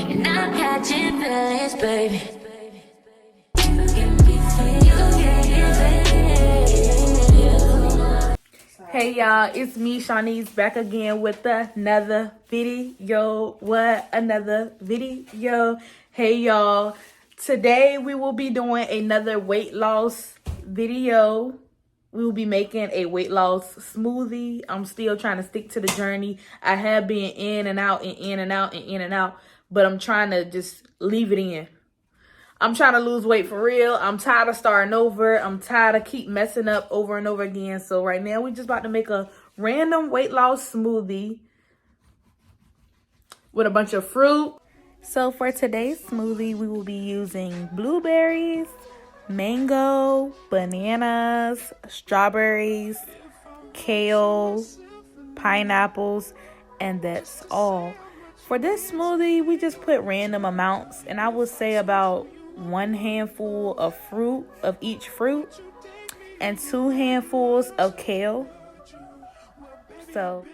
and I'm catching feelings, baby. Hey y'all, it's me, Shawnee's, back again with another video. Another video. Hey y'all, today we will be doing another weight loss video. We will be making a weight loss smoothie. I'm still trying to stick to the journey. I have been in and out and in and out and in and out, but I'm trying to just leave it in. I'm trying to lose weight for real. I'm tired of starting over. I'm tired of keep messing up over and over again. So right now, we're just about to make a random weight loss smoothie with a bunch of fruit. So for today's smoothie, we will be using blueberries, mango, bananas, strawberries, kale, pineapples, and that's all. For this smoothie, we just put random amounts, and I would say about 1 handful of fruit, of each fruit, and 2 handfuls of kale. So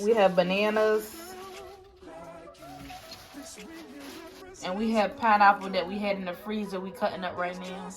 we have bananas, and we have pineapple that we had in the freezer. We cutting up right now.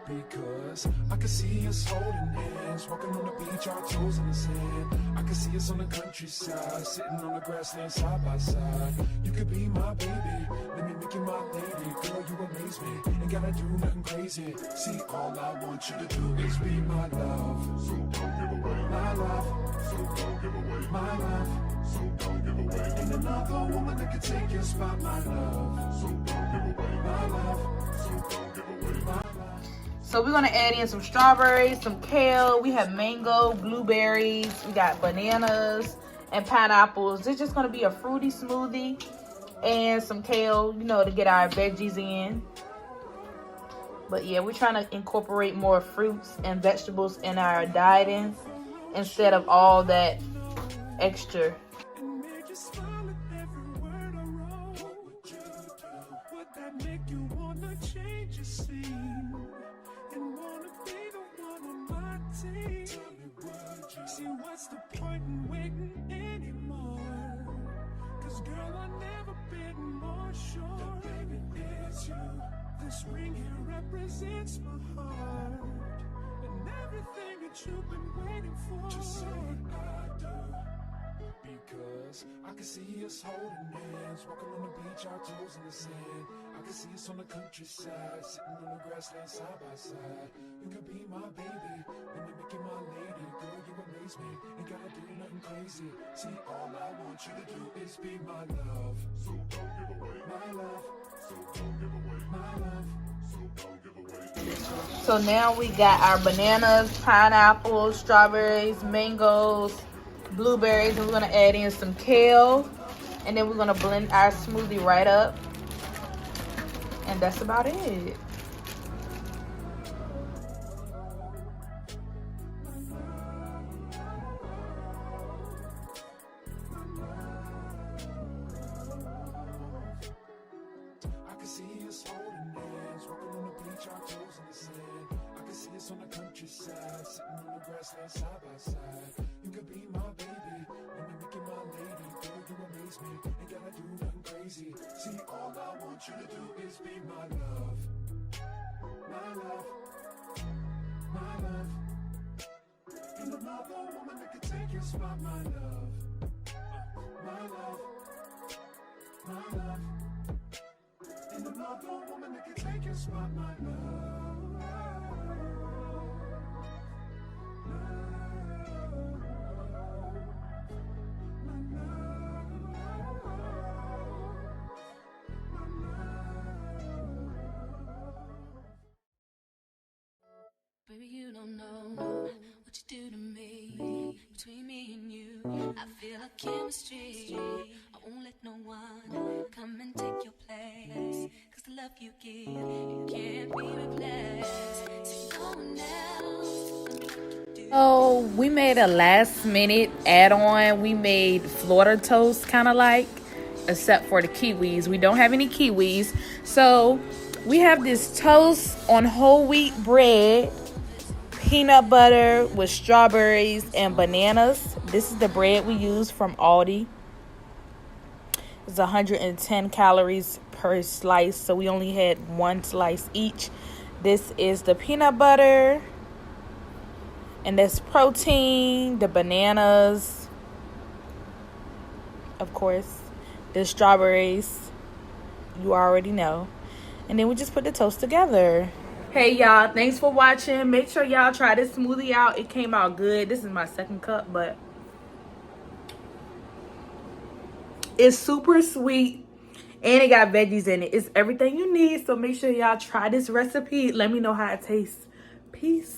Because I can see us holding hands, walking on the beach, our toes in the sand. I can see us on the countryside, sitting on the grassland side by side. You could be my baby, let me make you my lady. Girl, you amaze me, ain't gotta do nothing crazy. See, all I want you to do is be my love. So don't give away my love. So don't give away my love. So don't give away. Ain't another woman that can take your spot, my love. So don't give away my love. So don't give away my love. So we're gonna add in some strawberries, some kale. We have mango, blueberries. We got bananas and pineapples. It's just gonna be a fruity smoothie and some kale, you know, to get our veggies in. But yeah, we're trying to incorporate more fruits and vegetables in our dieting instead of all that extra. See, what's the point in waiting anymore? Cause girl, I've never been more sure that baby it's you. This ring here represents my heart and everything that you've been waiting for. Just say I do. Because I can see us holding hands, walking on the beach, our toes in the sand. I can see us on the countryside, sitting on the grassland side by side. You could be my baby, let me make you my lady. Girl, you amaze me, ain't gotta do nothing crazy. See, all I want you to do is be my love. So don't give away my love. So don't give away my love. So don't give away. So now we got our bananas, pineapples, strawberries, mangoes, blueberries, and we're gonna add in some kale, and then we're gonna blend our smoothie right up, and that's about it. I can see us holding hands, walking on the beach, our toes in the sand. I can see us on the countryside, sitting on the grassland side by side. You could be my baby, let me make you my lady. Girl, you amaze me, ain't gotta do nothing crazy. See, all I want you to do is be my love. My love. My love. Ain't another woman that can take your spot, my love. My love. My love. Ain't another woman that can take your spot, my love. Baby, you don't know what you do to me. Between me and you, I feel a chemistry. I won't let no one come and take your place. Cause the love you give, it can't be replaced. See, no one else. So we made a last minute add-on. We made Florida toast, kind of like, except for the kiwis. We don't have any kiwis. So we have this toast on whole wheat bread, peanut butter with strawberries and bananas. This is the bread we use from Aldi. It's 110 calories per slice, so we only had one slice each. This is the peanut butter, and that's protein, the bananas, of course, the strawberries, you already know. And then we just put the toast together. Hey y'all, thanks for watching. Make sure y'all try this smoothie out. It came out good. This is my second cup, but it's super sweet and it got veggies in it. It's everything you need, so make sure y'all try this recipe. Let me know how it tastes. Peace.